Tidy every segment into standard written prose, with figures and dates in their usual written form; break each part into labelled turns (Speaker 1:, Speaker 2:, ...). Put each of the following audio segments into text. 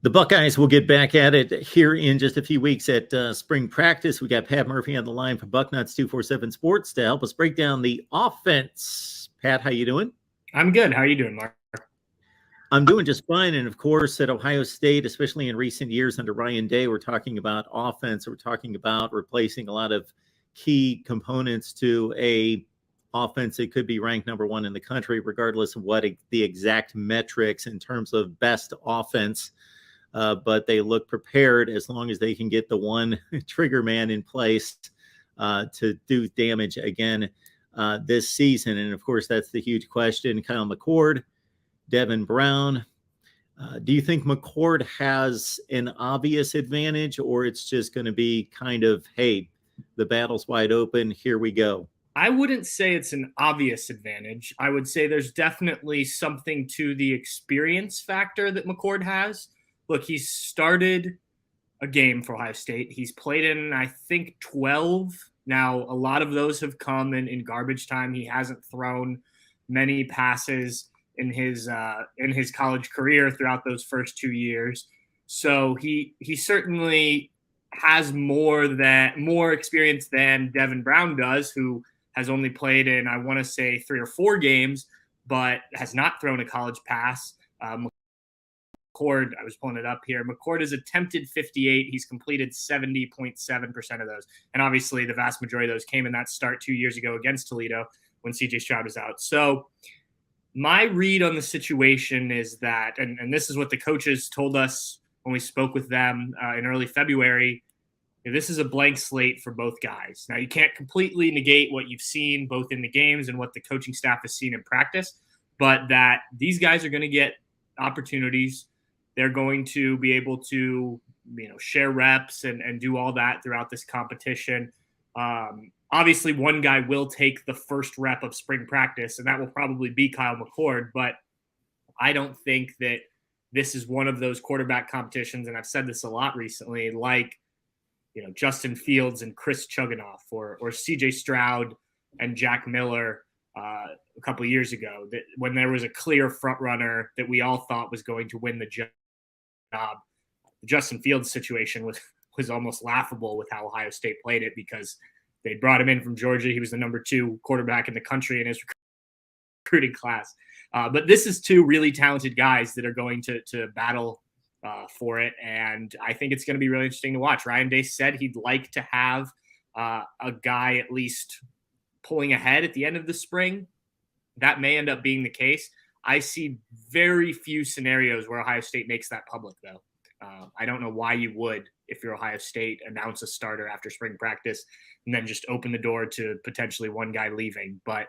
Speaker 1: The Buckeyes will get back at it here in just a few weeks at spring practice. We got Pat Murphy on the line from Bucknuts 247 Sports to help us break down the offense. Pat, how you doing?
Speaker 2: I'm good. How are you doing, Mark?
Speaker 1: I'm doing just fine. And of course, at Ohio State, especially in recent years under Ryan Day, we're talking about offense. We're talking about replacing a lot of key components to a offense that could be ranked number one in the country, regardless of what the exact metrics in terms of best offense. But they look prepared as long as they can get the one trigger man in place to do damage again this season. And of course, that's the huge question. Kyle McCord, Devin Brown. Do you think McCord has an obvious advantage, or it's just going to be kind of, hey, the battle's wide open, here we go?
Speaker 2: I wouldn't say it's an obvious advantage. I would say there's definitely something to the experience factor that McCord has. Look, he's started a game for Ohio State. He's played in, I think, 12. Now, a lot of those have come in garbage time. He hasn't thrown many passes in his college career throughout those first 2 years. So he certainly has more experience than Devin Brown does, who has only played in, I want to say, 3 or 4 games, but has not thrown a college pass. McCord, I was pulling it up here. McCord has attempted 58. He's completed 70.7% of those. And obviously the vast majority of those came in that start 2 years ago against Toledo when CJ Stroud was out. So my read on the situation is that, and this is what the coaches told us when we spoke with them in early February, this is a blank slate for both guys. Now, you can't completely negate what you've seen both in the games and what the coaching staff has seen in practice, but that these guys are going to get opportunities. They're going to be able to, share reps and do all that throughout this competition. Obviously, one guy will take the first rep of spring practice, and that will probably be Kyle McCord, but I don't think that this is one of those quarterback competitions, and I've said this a lot recently, like Justin Fields and Chris Chuganoff or CJ Stroud and Jack Miller a couple of years ago, that when there was a clear front runner that we all thought was going to win the job. The Justin Fields situation was almost laughable with how Ohio State played it, because they brought him in from Georgia. He was the number 2 quarterback in the country in his recruiting class. But this is 2 really talented guys that are going to battle for it. And I think it's going to be really interesting to watch. Ryan Day said he'd like to have a guy at least pulling ahead at the end of the spring. That may end up being the case. I see very few scenarios where Ohio State makes that public, though. I don't know why you would, if you're Ohio State, announce a starter after spring practice and then just open the door to potentially one guy leaving. But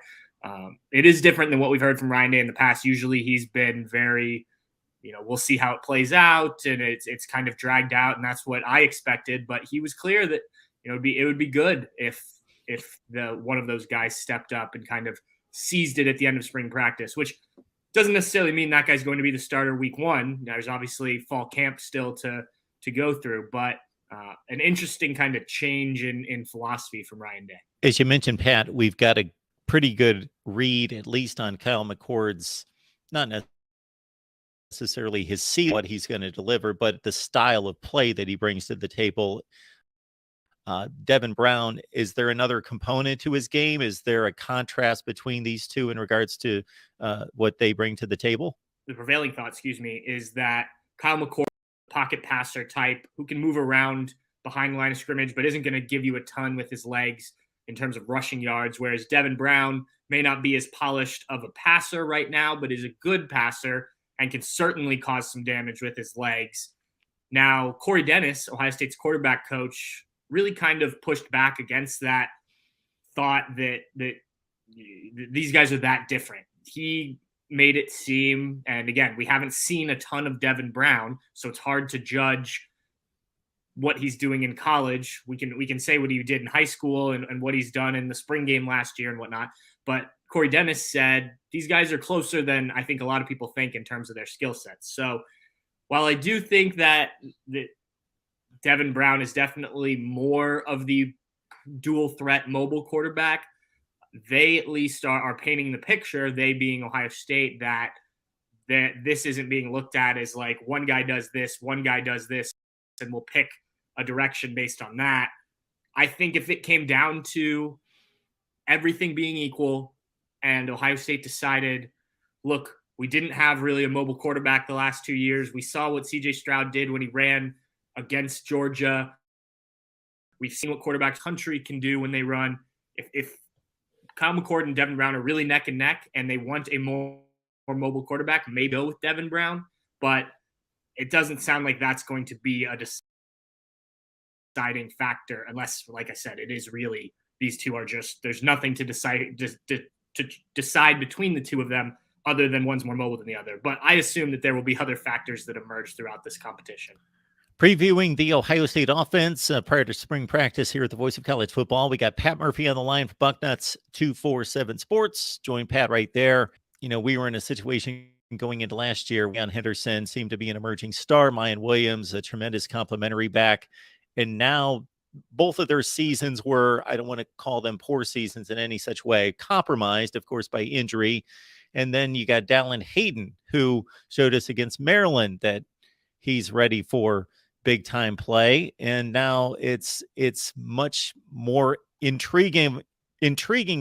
Speaker 2: it is different than what we've heard from Ryan Day in the past. Usually he's been very, we'll see how it plays out, and it's kind of dragged out, and that's what I expected. But he was clear that it would be good if the one of those guys stepped up and kind of seized it at the end of spring practice, which doesn't necessarily mean that guy's going to be the starter week 1. There's obviously fall camp still to go through, but an interesting kind of change in philosophy from Ryan Day.
Speaker 1: As you mentioned, Pat, we've got a pretty good read, at least on Kyle McCord's, not necessarily his seed, what he's going to deliver, but the style of play that he brings to the table. Devin Brown, is there another component to his game? Is there a contrast between these 2 in regards to what they bring to the table?
Speaker 2: The prevailing thought, is that Kyle McCord, pocket passer type, who can move around behind the line of scrimmage, but isn't going to give you a ton with his legs in terms of rushing yards, whereas Devin Brown may not be as polished of a passer right now, but is a good passer and can certainly cause some damage with his legs. Now, Corey Dennis, Ohio State's quarterback coach, really kind of pushed back against that thought that these guys are that different. He made it seem, and again, we haven't seen a ton of Devin Brown, so it's hard to judge what he's doing in college. We can say what he did in high school and what he's done in the spring game last year and whatnot, but Corey Dennis said these guys are closer than I think a lot of people think in terms of their skill sets. So while I do think that Devin Brown is definitely more of the dual threat mobile quarterback, they at least are painting the picture, they being Ohio State, that that this isn't being looked at as like one guy does this, one guy does this, and we'll pick a direction based on that. I think if it came down to everything being equal and Ohio State decided, look, we didn't have really a mobile quarterback the last 2 years. We saw what CJ Stroud did when he ran against Georgia. We've seen what quarterbacks country can do when they run. If Kyle McCord and Devin Brown are really neck and neck and they want a more mobile quarterback, maybe go with Devin Brown. But it doesn't sound like that's going to be a deciding factor unless, like I said, it is really these two are just, there's nothing to decide to decide between the two of them other than one's more mobile than the other. But I assume that there will be other factors that emerge throughout this competition.
Speaker 1: Previewing the Ohio State offense prior to spring practice here at the Voice of College Football, we got Pat Murphy on the line for Bucknuts 247 Sports. Join Pat right there. You know, we were in a situation going into last year. Leon Henderson seemed to be an emerging star. Mayan Williams, a tremendous complimentary back. And now both of their seasons were, I don't want to call them poor seasons in any such way, compromised, of course, by injury. And then you got Dallin Hayden, who showed us against Maryland that he's ready for big time play. And now it's much more intriguing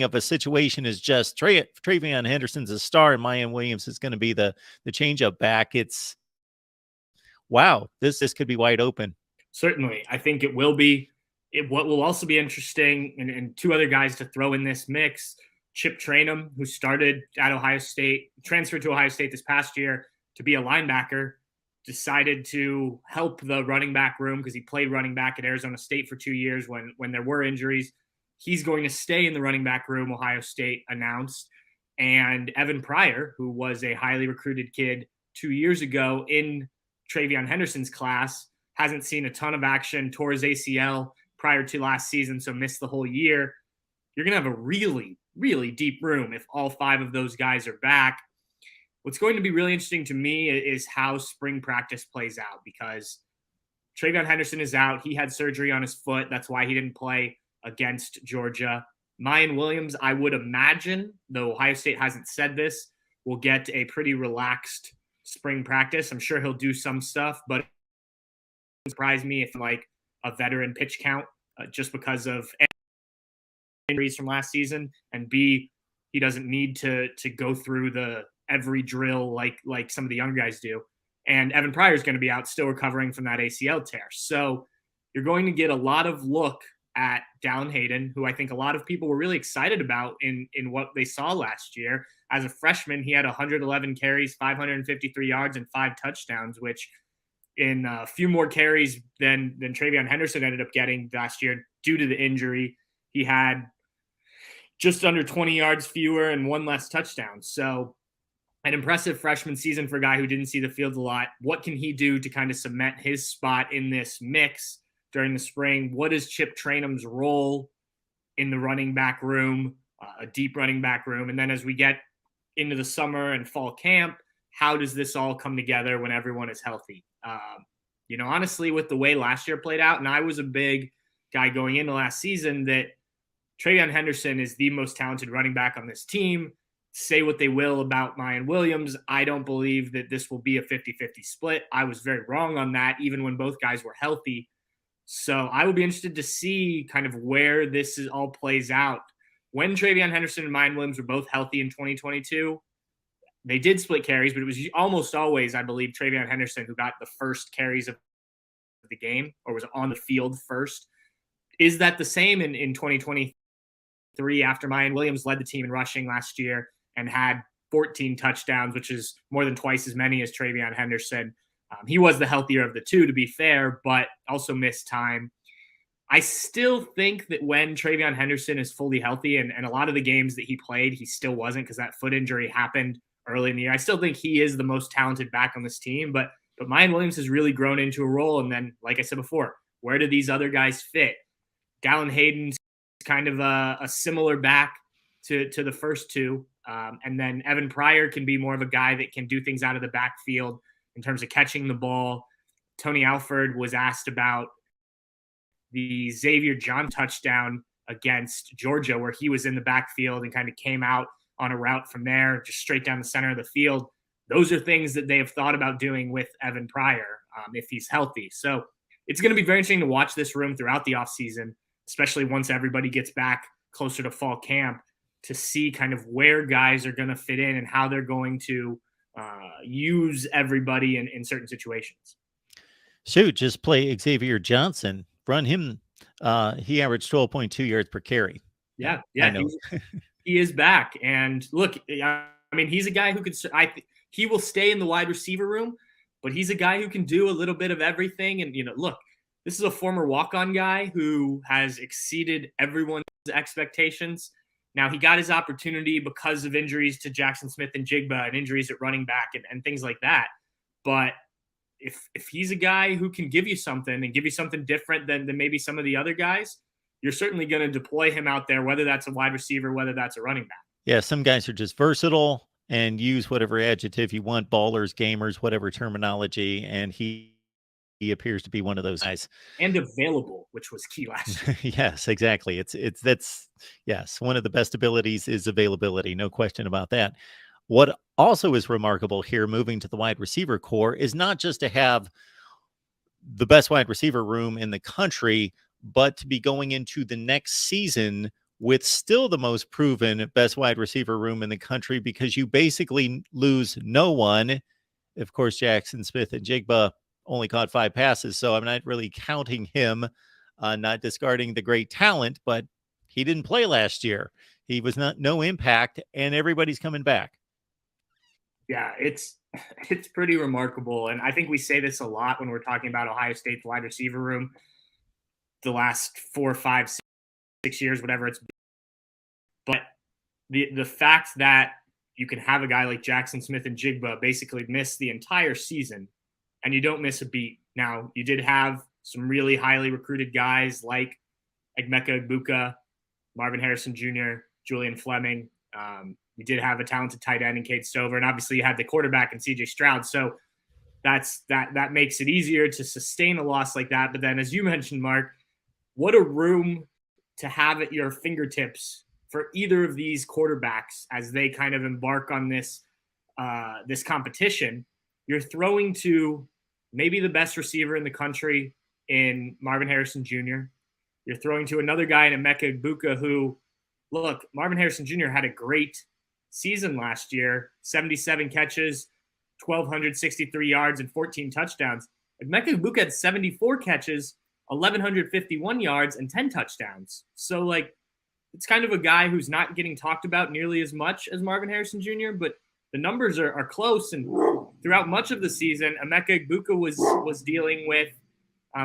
Speaker 1: of a situation is just Travion Henderson's a star and Mayan Williams is going to be the change-up back. It's wow, this could be wide open.
Speaker 2: Certainly. I think it will be. What will also be interesting, and two other guys to throw in this mix, Chip Trayanum, who started at Ohio State, transferred to Ohio State this past year to be a linebacker, decided to help the running back room because he played running back at Arizona State for 2 years when there were injuries. He's going to stay in the running back room, Ohio State announced. And Evan Pryor, who was a highly recruited kid 2 years ago in Travion Henderson's class, hasn't seen a ton of action, tore his ACL prior to last season, so missed the whole year. You're going to have a really, really deep room if all five of those guys are back. What's going to be really interesting to me is how spring practice plays out because Travion Henderson is out. He had surgery on his foot. That's why he didn't play against Georgia. Mayan Williams, I would imagine, though Ohio State hasn't said this, will get a pretty relaxed spring practice. I'm sure he'll do some stuff, but it would surprise me if like a veteran pitch count just because of injuries from last season, and B, he doesn't need to go through the every drill like some of the young guys do. And Evan Pryor is going to be out still recovering from that ACL tear. So you're going to get a lot of look at Dallin Hayden, who I think a lot of people were really excited about in what they saw last year. As a freshman, he had 111 carries, 553 yards, and 5 touchdowns, which in a few more carries than Travion Henderson ended up getting last year due to the injury. He had just under 20 yards fewer and 1 less touchdown. So an impressive freshman season for a guy who didn't see the field a lot. What can he do to kind of cement his spot in this mix during the spring? What is Chip Trayanum's role in the running back room, a deep running back room? And then as we get into the summer and fall camp, how does this all come together when everyone is healthy? Honestly, with the way last year played out, and I was a big guy going into last season that Travion Henderson is the most talented running back on this team. Say what they will about Mayan Williams, I don't believe that this will be a 50-50 split. I was very wrong on that, even when both guys were healthy. So I will be interested to see kind of where this all plays out. When Travion Henderson and Mayan Williams were both healthy in 2022, they did split carries, but it was almost always, I believe, Travion Henderson who got the first carries of the game or was on the field first. Is that the same in 2023 after Mayan Williams led the team in rushing last year and had 14 touchdowns, which is more than twice as many as Travion Henderson? He was the healthier of the two, to be fair, but also missed time. I still think that when Travion Henderson is fully healthy, and a lot of the games that he played, he still wasn't because that foot injury happened early in the year. I still think he is the most talented back on this team, but Mayan Williams has really grown into a role. And then, like I said before, where do these other guys fit? Dallin Hayden's kind of a similar back to the first two. And then Evan Pryor can be more of a guy that can do things out of the backfield in terms of catching the ball. Tony Alford was asked about the Xavier John touchdown against Georgia, where he was in the backfield and kind of came out on a route from there, just straight down the center of the field. those are things that they have thought about doing with Evan Pryor if he's healthy. So it's going to be very interesting to watch this room throughout the offseason, especially once everybody gets back closer to fall camp, to see kind of where guys are going to fit in and how they're going to use everybody in certain situations.
Speaker 1: Shoot, just play Xavier Johnson. Run him. He averaged 12.2 yards per carry.
Speaker 2: Yeah,
Speaker 1: I know.
Speaker 2: he is back. And look, I mean, he's a guy who could – he will stay in the wide receiver room, but he's a guy who can do a little bit of everything. And, look, this is a former walk-on guy who has exceeded everyone's expectations. Now, he got his opportunity because of injuries to Jackson Smith and Jigba and injuries at running back and things like that. But if he's a guy who can give you something and give you something different than maybe some of the other guys, you're certainly going to deploy him out there, whether that's a wide receiver, whether that's a running back.
Speaker 1: Yeah, some guys are just versatile and use whatever adjective you want, ballers, gamers, whatever terminology, and he appears to be one of those guys.
Speaker 2: And available, which was key last year.
Speaker 1: Yes, exactly. Yes, one of the best abilities is availability, no question about that. What also is remarkable here, moving to the wide receiver core, is not just to have the best wide receiver room in the country, but to be going into the next season with still the most proven best wide receiver room in the country, because you basically lose no one. Of course, Jackson Smith and Jigba only caught 5 passes, so I'm not really counting him, not discarding the great talent, but he didn't play last year. He was no impact, and everybody's coming back. Yeah,
Speaker 2: it's pretty remarkable. And I think we say this a lot when we're talking about Ohio State's wide receiver room the last 4, 5, 6 years, whatever it's been. But the fact that you can have a guy like Jackson Smith and Jigba basically miss the entire season and you don't miss a beat. Now, you did have some really highly recruited guys like Emeka Egbuka, Marvin Harrison Jr., Julian Fleming. You did have a talented tight end in Cade Stover, and obviously you had the quarterback in C.J. Stroud. So that makes it easier to sustain a loss like that. But then, as you mentioned, Mark, what a room to have at your fingertips for either of these quarterbacks as they kind of embark on this competition. You're throwing to maybe the best receiver in the country in Marvin Harrison Jr. You're throwing to another guy in Emeka Egbuka who, look, Marvin Harrison Jr. had a great season last year, 77 catches, 1,263 yards, and 14 touchdowns. Emeka Egbuka had 74 catches, 1,151 yards, and 10 touchdowns. So, it's kind of a guy who's not getting talked about nearly as much as Marvin Harrison Jr., but the numbers are close. And throughout much of the season, Emeka Egbuka was dealing with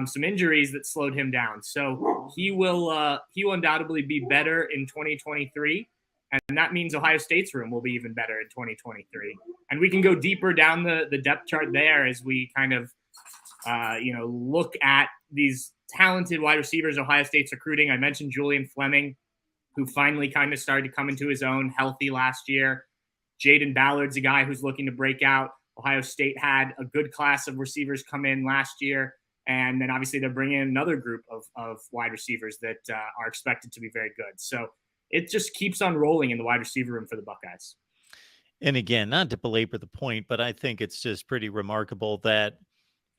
Speaker 2: some injuries that slowed him down. So he will undoubtedly be better in 2023. And that means Ohio State's room will be even better in 2023. And we can go deeper down the depth chart there as we kind of, look at these talented wide receivers Ohio State's recruiting. I mentioned Julian Fleming, who finally kind of started to come into his own healthy last year. Jaden Ballard's a guy who's looking to break out. Ohio State had a good class of receivers come in last year. And then obviously they're bringing in another group of wide receivers that are expected to be very good. So it just keeps on rolling in the wide receiver room for the Buckeyes.
Speaker 1: And again, not to belabor the point, but I think it's just pretty remarkable that,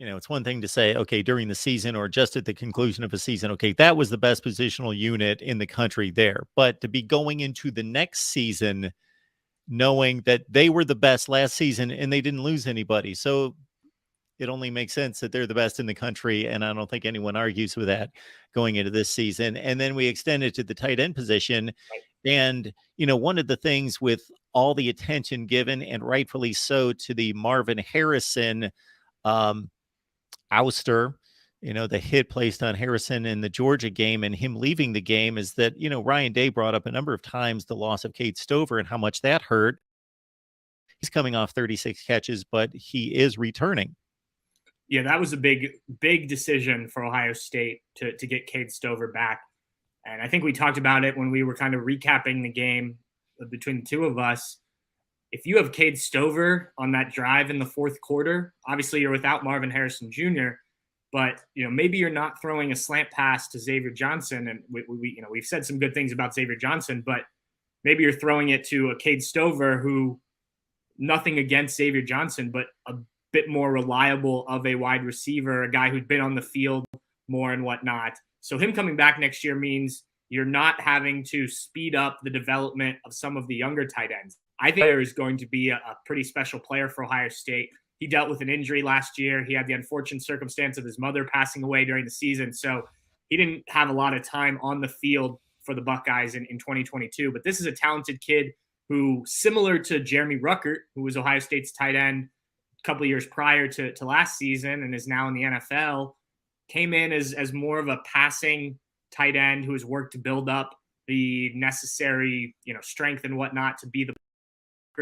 Speaker 1: it's one thing to say, okay, during the season or just at the conclusion of a season, okay, that was the best positional unit in the country there. But to be going into the next season knowing that they were the best last season and they didn't lose anybody. So it only makes sense that they're the best in the country. And I don't think anyone argues with that going into this season. And then we extend it to the tight end position. And, one of the things with all the attention given, and rightfully so, to the Marvin Harrison ouster, the hit placed on Harrison in the Georgia game and him leaving the game, is that, Ryan Day brought up a number of times the loss of Cade Stover and how much that hurt. He's coming off 36 catches, but he is returning.
Speaker 2: Yeah, that was a big decision for Ohio State to get Cade Stover back. And I think we talked about it when we were kind of recapping the game between the two of us. If you have Cade Stover on that drive in the fourth quarter, obviously you're without Marvin Harrison Jr., but maybe you're not throwing a slant pass to Xavier Johnson. And we've said some good things about Xavier Johnson, but maybe you're throwing it to a Cade Stover who nothing against Xavier Johnson, but a bit more reliable of a wide receiver, a guy who'd been on the field more and whatnot. So him coming back next year means you're not having to speed up the development of some of the younger tight ends. I think there is going to be a pretty special player for Ohio State. He dealt with an injury last year. He had the unfortunate circumstance of his mother passing away during the season. So he didn't have a lot of time on the field for the Buckeyes in 2022. But this is a talented kid who, similar to Jeremy Ruckert, who was Ohio State's tight end a couple of years prior to last season and is now in the NFL, came in as more of a passing tight end who has worked to build up the necessary, strength and whatnot to be the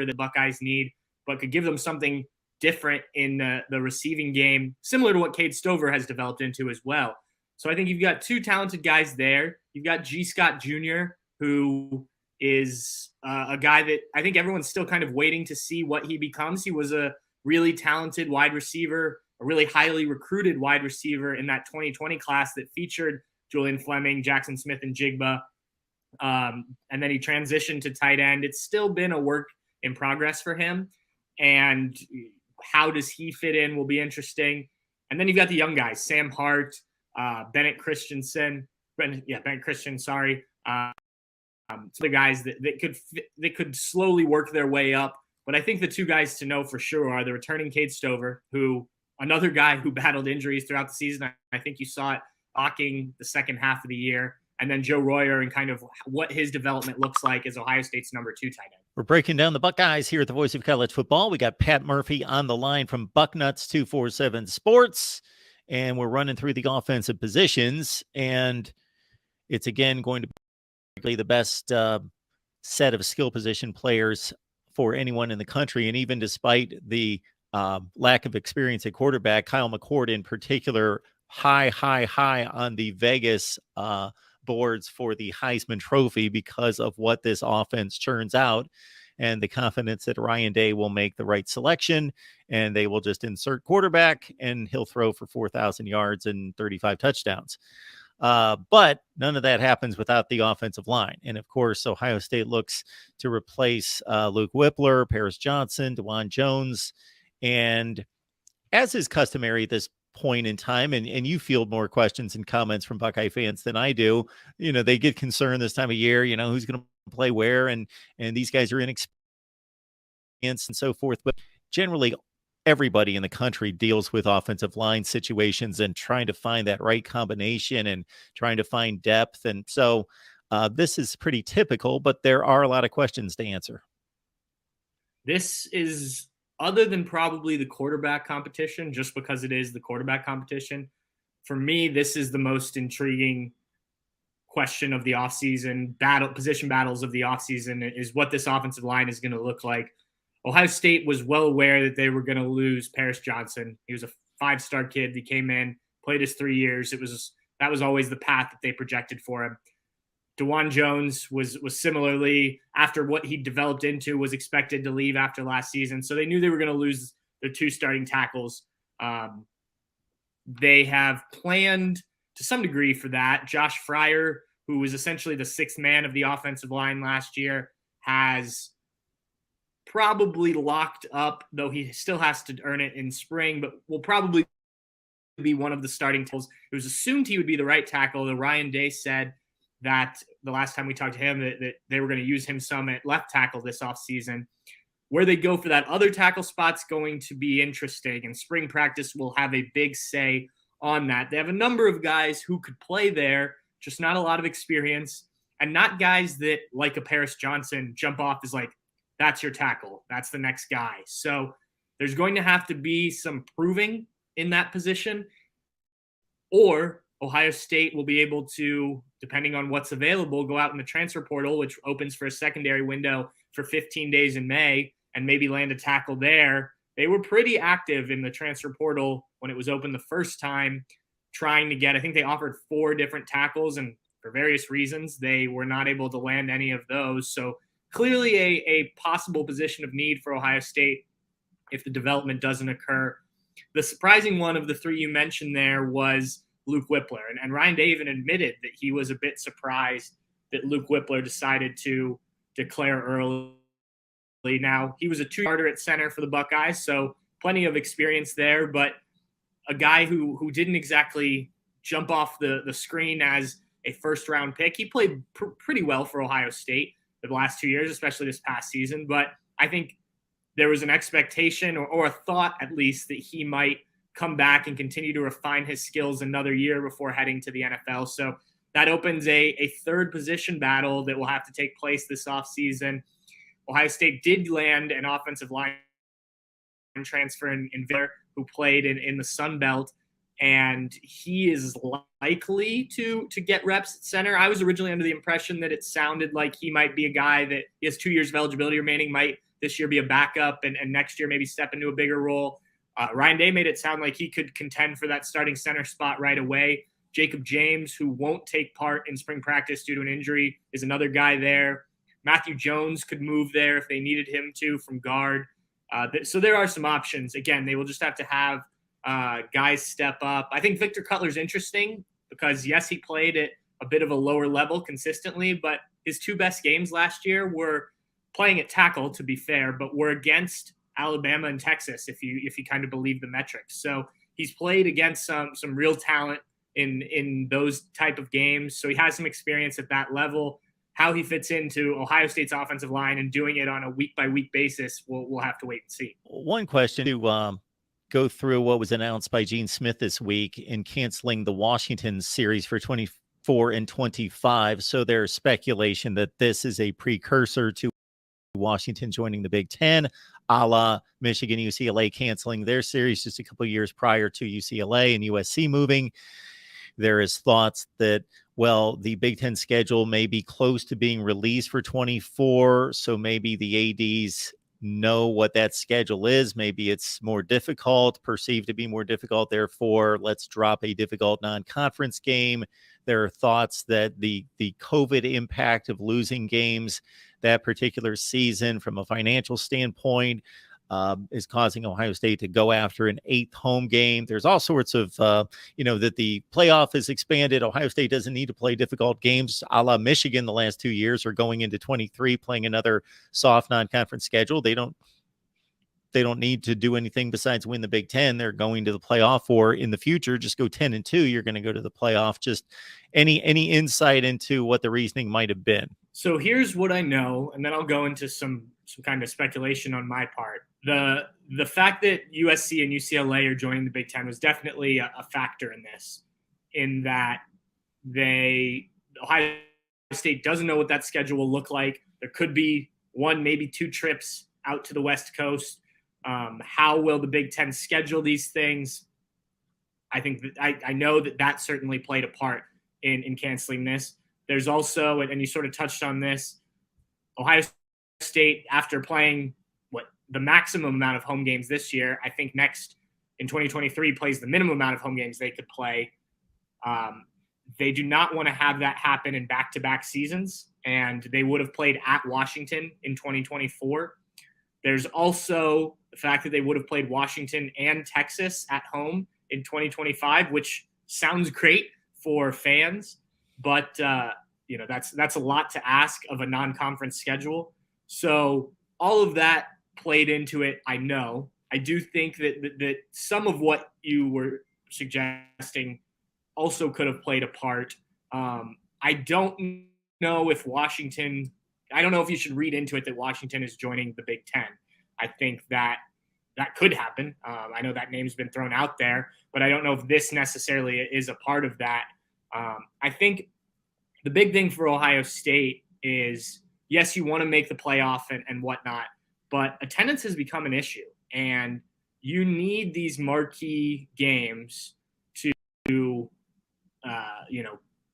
Speaker 2: the Buckeyes need, but could give them something different in the receiving game, similar to what Cade Stover has developed into as well. So I think you've got two talented guys there. You've got G. Scott Jr., who is a guy that I think everyone's still kind of waiting to see what he becomes. He was a really talented wide receiver, a really highly recruited wide receiver in that 2020 class that featured Julian Fleming, Jackson Smith, and Jigba. And then he transitioned to tight end. It's still been a work in progress for him. And how does he fit in will be interesting. And then you've got the young guys, Sam Hart, Bennett Christian, sorry. Some of the guys that could slowly work their way up. But I think the two guys to know for sure are the returning Cade Stover, who another guy who battled injuries throughout the season. I think you saw it blocking the second half of the year. And then Joe Royer and kind of what his development looks like as Ohio State's number 2 tight end.
Speaker 1: We're breaking down the Buckeyes here at the Voice of College Football. We got Pat Murphy on the line from Bucknuts 247 Sports, and we're running through the offensive positions. And it's again going to be the best set of skill position players for anyone in the country. And even despite the lack of experience at quarterback, Kyle McCord in particular, high on the Vegas boards for the Heisman Trophy because of what this offense churns out and the confidence that Ryan Day will make the right selection and they will just insert quarterback and he'll throw for 4,000 yards and 35 touchdowns. But none of that happens without the offensive line. And of course, Ohio State looks to replace Luke Whippler, Paris Johnson, DeJuan Jones, and as is customary at this point in time, and you field more questions and comments from Buckeye fans than I do. They get concerned this time of year, who's going to play where, and these guys are inexperienced and so forth. But generally, everybody in the country deals with offensive line situations and trying to find that right combination and trying to find depth. And so this is pretty typical, but there are a lot of questions to answer.
Speaker 2: This is, other than probably the quarterback competition, just because it is the quarterback competition, for me, this is the most intriguing question of the offseason, position battles of the offseason, is what this offensive line is going to look like. Ohio State was well aware that they were going to lose Paris Johnson. He was a 5-star kid. He came in, played his 3 years. That was always the path that they projected for him. DeJuan Jones was similarly, after what he developed into, was expected to leave after last season. So they knew they were going to lose their 2 starting tackles. They have planned to some degree for that. Josh Fryer, who was essentially the 6th man of the offensive line last year, has probably locked up, though he still has to earn it in spring, but will probably be one of the starting tackles. It was assumed he would be the right tackle, though Ryan Day said that the last time we talked to him that they were going to use him some at left tackle this offseason. Where they go for that other tackle spot's going to be interesting, and spring practice will have a big say on that. They have a number of guys who could play there, just not a lot of experience, and not guys that, like a Paris Johnson, jump off as like, that's your tackle, that's the next guy. So there's going to have to be some proving in that position, or Ohio State will be able to, depending on what's available, go out in the transfer portal, which opens for a secondary window for 15 days in May, and maybe land a tackle there. They were pretty active in the transfer portal when it was open the first time, trying to get, I think they offered 4 different tackles, and for various reasons, they were not able to land any of those. So clearly a possible position of need for Ohio State if the development doesn't occur. The surprising one of the 3 you mentioned there was Luke Whippler. And Ryan Day even admitted that he was a bit surprised that Luke Whippler decided to declare early Now, he was a two-yarder at center for the Buckeyes, so plenty of experience there, but a guy who didn't exactly jump off the screen as a first-round pick. He played pretty well for Ohio State the last 2 years, especially this past season, but I think there was an expectation or a thought, at least, that he might come back and continue to refine his skills another year before heading to the NFL. So that opens a third position battle that will have to take place this offseason. Ohio State did land an offensive line transfer in Ver, who played in the Sun Belt, and he is likely to get reps at center. I was originally under the impression that it sounded like he might be a guy that he has 2 years of eligibility remaining, might this year be a backup, and next year maybe step into a bigger role. Ryan Day made it sound like he could contend for that starting center spot right away. Jacob James, who won't take part in spring practice due to an injury, is another guy there. Matthew Jones could move there if they needed him to from guard. So there are some options. Again, they will just have to have guys step up. I think Victor Cutler's interesting because, yes, he played at a bit of a lower level consistently, but his 2 best games last year were playing at tackle, to be fair, but were against Alabama and Texas, if you kind of believe the metrics. So he's played against some real talent in those type of games. So he has some experience at that level. How he fits into Ohio State's offensive line and doing it on a week-by-week basis, we'll have to wait and see.
Speaker 1: One question to go through what was announced by Gene Smith this week in canceling the Washington series for 24 and 25. So there's speculation that this is a precursor to Washington joining the Big Ten, a la Michigan, UCLA canceling their series just a couple of years prior to UCLA and USC moving. There is thoughts that, well, the Big Ten schedule may be close to being released for 24, so maybe the ADs know what that schedule is. Maybe it's more difficult, perceived to be more difficult. Therefore, let's drop a difficult non-conference game. There are thoughts that the COVID impact of losing games that particular season from a financial standpoint is causing Ohio State to go after an 8th home game. There's all sorts of, that the playoff is expanded. Ohio State doesn't need to play difficult games a la Michigan the last 2 years, or going into 23 playing another soft non-conference schedule. They don't need to do anything besides win the Big Ten. They're going to the playoff, or in the future, just go 10-2. You're going to go to the playoff. Just any insight into what the reasoning might have been?
Speaker 2: So here's what I know, and then I'll go into some kind of speculation on my part. The fact that USC and UCLA are joining the Big Ten was definitely a factor in this, in that Ohio State doesn't know what that schedule will look like. There could be 1, maybe 2 trips out to the West Coast. How will the Big Ten schedule these things? I think I know that certainly played a part in canceling this. There's also, and you sort of touched on this, Ohio State, after playing the maximum amount of home games this year, I think next in 2023 plays the minimum amount of home games they could play. They do not want to have that happen in back-to-back seasons, and they would have played at Washington in 2024. There's also the fact that they would have played Washington and Texas at home in 2025, which sounds great for fans, but that's a lot to ask of a non-conference schedule. So all of that played into it. I know. I do think that some of what you were suggesting also could have played a part. I don't know if you should read into it that Washington is joining the Big Ten. I think that could happen. I know that name's been thrown out there, but I don't know if this necessarily is a part of that. I think the big thing for Ohio State is, yes, you want to make the playoff and whatnot, but attendance has become an issue, and you need these marquee games to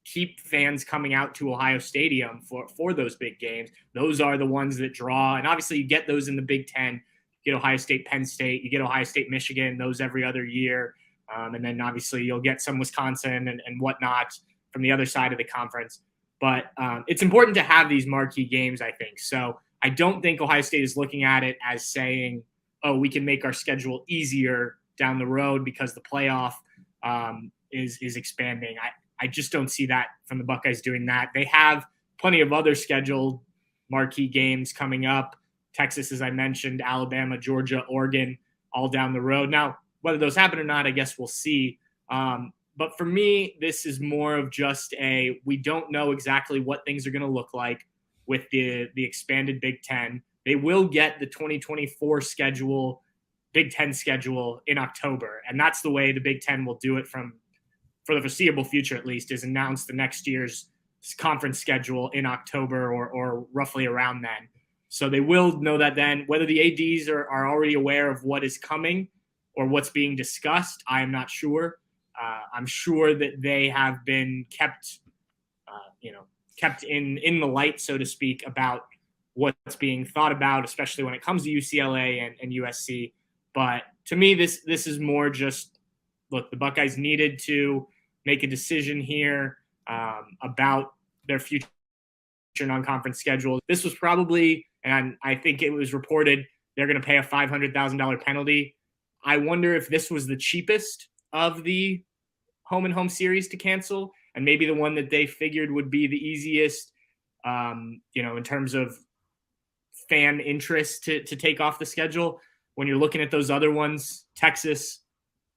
Speaker 2: keep fans coming out to Ohio Stadium for those big games. Those are the ones that draw, and obviously you get those in the Big Ten. You get Ohio State, Penn State, you get Ohio State, Michigan, those every other year. And then obviously you'll get some Wisconsin and whatnot from the other side of the conference. But it's important to have these marquee games, I think. So I don't think Ohio State is looking at it as saying, oh, we can make our schedule easier down the road because the playoff is expanding. I just don't see that from the Buckeyes doing that. They have plenty of other scheduled marquee games coming up. Texas, as I mentioned, Alabama, Georgia, Oregon, all down the road. Now, whether those happen or not, I guess we'll see. But for me, this is more of just we don't know exactly what things are going to look like with the expanded Big Ten. They will get the 2024 schedule, Big Ten schedule in October. And that's the way the Big Ten will do it for the foreseeable future, at least, is announce the next year's conference schedule in October or roughly around then. So they will know that then. Whether the ADs are already aware of what is coming or what's being discussed, I am not sure. I'm sure that they have been kept in the light, so to speak, about what's being thought about, especially when it comes to UCLA and USC. But to me, this is more just, look, the Buckeyes needed to make a decision here about their future non-conference schedule. This was probably, and I think it was reported, they're going to pay a $500,000 penalty. I wonder if this was the cheapest of the home and home series to cancel, and maybe the one that they figured would be the easiest, in terms of fan interest to take off the schedule. When you're looking at those other ones, Texas,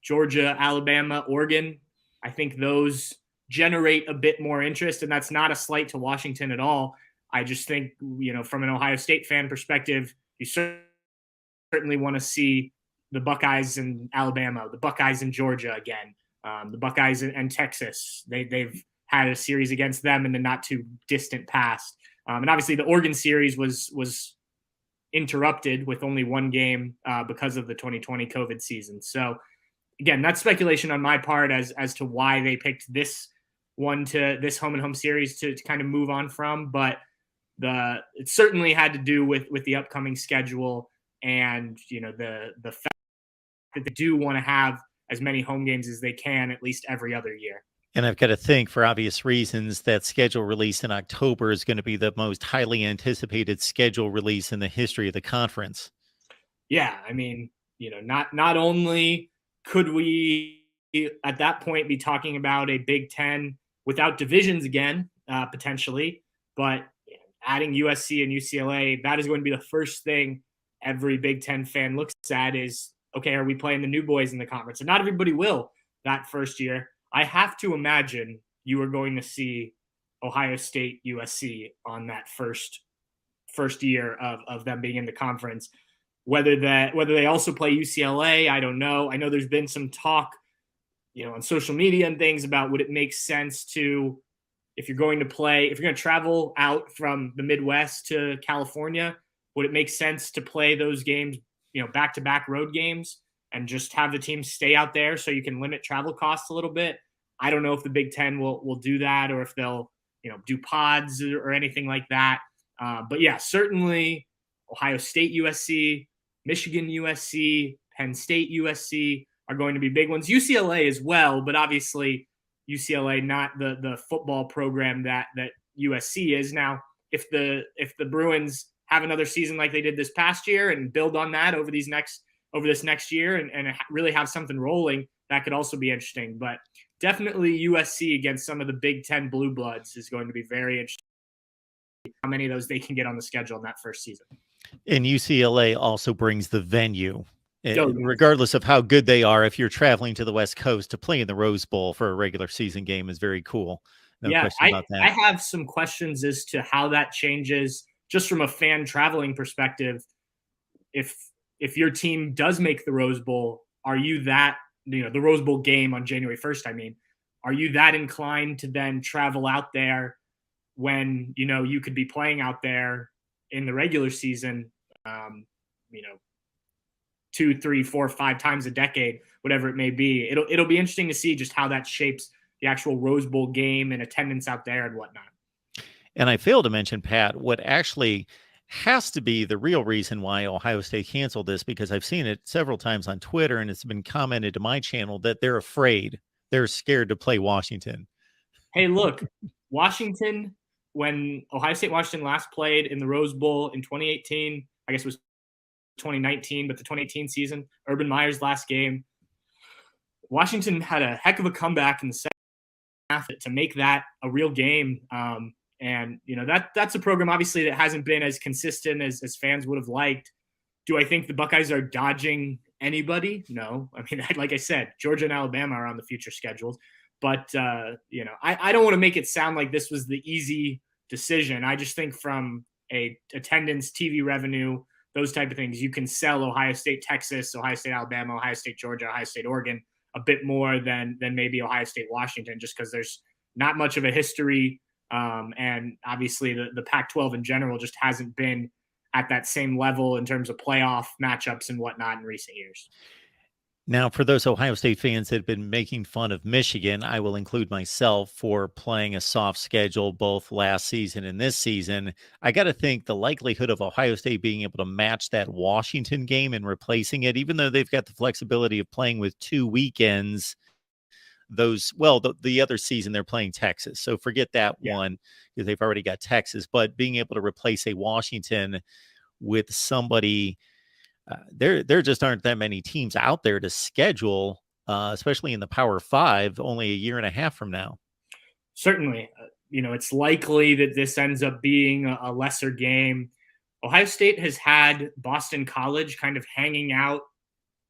Speaker 2: Georgia, Alabama, Oregon, I think those generate a bit more interest, and that's not a slight to Washington at all. I just think, from an Ohio State fan perspective, you certainly want to see the Buckeyes in Alabama, the Buckeyes in Georgia again, the Buckeyes and Texas. They've had a series against them in the not too distant past. And obviously the Oregon series was interrupted with only one game because of the 2020 COVID season. So again, that's speculation on my part as to why they picked this home and home series to kind of move on from. But it certainly had to do with the upcoming schedule and, the fact that they do want to have as many home games as they can, at least every other year.
Speaker 1: And I've got to think, for obvious reasons, that schedule release in October is going to be the most highly anticipated schedule release in the history of the conference.
Speaker 2: Yeah, I mean, not only could we at that point be talking about a Big Ten without divisions again, potentially, but adding USC and UCLA, that is going to be the first thing every Big Ten fan looks at is, okay, are we playing the new boys in the conference? And not everybody will that first year. I have to imagine you are going to see Ohio State, USC on that first year of them being in the conference. Whether they also play UCLA, I don't know. I know there's been some talk, on social media and things about would it make sense to, if you're going to travel out from the Midwest to California, would it make sense to play those games, back-to-back road games and just have the team stay out there so you can limit travel costs a little bit? I don't know if the Big Ten will do that or if they'll, do pods or anything like that. But yeah, certainly Ohio State, USC, Michigan, USC, Penn State, USC are going to be big ones. UCLA as well, but obviously UCLA not the football program that USC is. Now, if the Bruins have another season like they did this past year and build on that over this next year and really have something rolling, that could also be interesting. But definitely USC against some of the Big Ten Blue Bloods is going to be very interesting. How many of those they can get on the schedule in that first season.
Speaker 1: And UCLA also brings the venue.
Speaker 2: Oh,
Speaker 1: regardless of how good they are, if you're traveling to the West Coast to play in the Rose Bowl for a regular season game is very cool. No question about that.
Speaker 2: I have some questions as to how that changes just from a fan traveling perspective. If your team does make the Rose Bowl, are you that, the Rose Bowl game on January 1st, I mean, are you that inclined to then travel out there when, you could be playing out there in the regular season, 2, 3, 4, 5 times a decade, whatever it may be. It'll be interesting to see just how that shapes the actual Rose Bowl game and attendance out there and whatnot.
Speaker 1: And I failed to mention, Pat, what actually has to be the real reason why Ohio State canceled this, because I've seen it several times on Twitter and it's been commented to my channel that they're afraid. They're scared to play Washington.
Speaker 2: Hey, look, Washington, when Ohio State Washington last played in the Rose Bowl in 2018, I guess it was 2019, but the 2018 season, Urban Meyer's last game, Washington had a heck of a comeback in the second half to make that a real game. And, that's a program obviously that hasn't been as consistent as fans would have liked. Do I think the Buckeyes are dodging anybody? No. I mean, like I said, Georgia and Alabama are on the future schedules. But, I don't want to make it sound like this was the easy decision. I just think from a attendance, TV revenue, those type of things, you can sell Ohio State, Texas, Ohio State, Alabama, Ohio State, Georgia, Ohio State, Oregon a bit more than maybe Ohio State, Washington, just because there's not much of a history. And obviously the Pac-12 in general just hasn't been at that same level in terms of playoff matchups and whatnot in recent years.
Speaker 1: Now, for those Ohio State fans that have been making fun of Michigan, I will include myself for playing a soft schedule both last season and this season. I got to think the likelihood of Ohio State being able to match that Washington game and replacing it, even though they've got the flexibility of playing with 2 weekends, the other season they're playing Texas. So forget that one because they've already got Texas, but being able to replace a Washington with somebody, there just aren't that many teams out there to schedule, especially in the Power Five, only a year and a half from now.
Speaker 2: Certainly, it's likely that this ends up being a lesser game. Ohio State has had Boston College kind of hanging out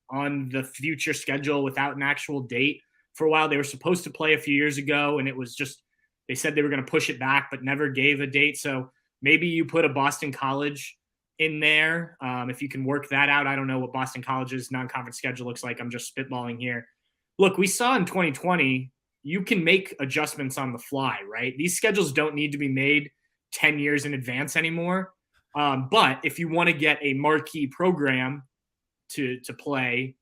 Speaker 2: on the future schedule without an actual date for a while. They were supposed to play a few years ago, and it was just, they said they were going to push it back, but never gave a date. So maybe you put a Boston College in there. If you can work that out. I don't know what Boston College's non-conference schedule looks like. I'm just spitballing here. Look, we saw in 2020, you can make adjustments on the fly, right? These schedules don't need to be made 10 years in advance anymore. But if you want to get a marquee program to play,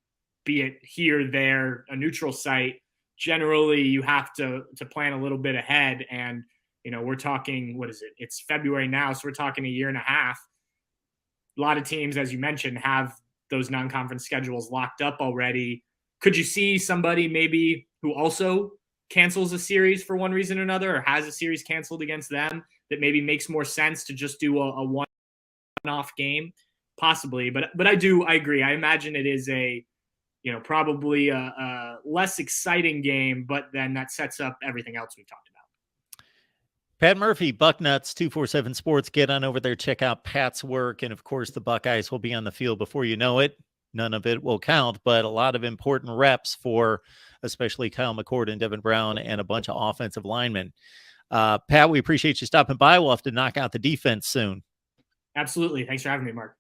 Speaker 2: be it here, there, a neutral site, generally you have to plan a little bit ahead. And, we're talking, what is it? It's February now. So we're talking a year and a half. A lot of teams, as you mentioned, have those non-conference schedules locked up already. Could you see somebody maybe who also cancels a series for one reason or another, or has a series canceled against them, that maybe makes more sense to just do a one-off game? Possibly. But I agree. I imagine it is probably a less exciting game, but then that sets up everything else we've talked about.
Speaker 1: Pat Murphy, Bucknuts 247 Sports. Get on over there, check out Pat's work. And of course, the Buckeyes will be on the field before you know it. None of it will count, but a lot of important reps for especially Kyle McCord and Devin Brown and a bunch of offensive linemen. Pat, we appreciate you stopping by. We'll have to knock out the defense soon.
Speaker 2: Absolutely. Thanks for having me, Mark.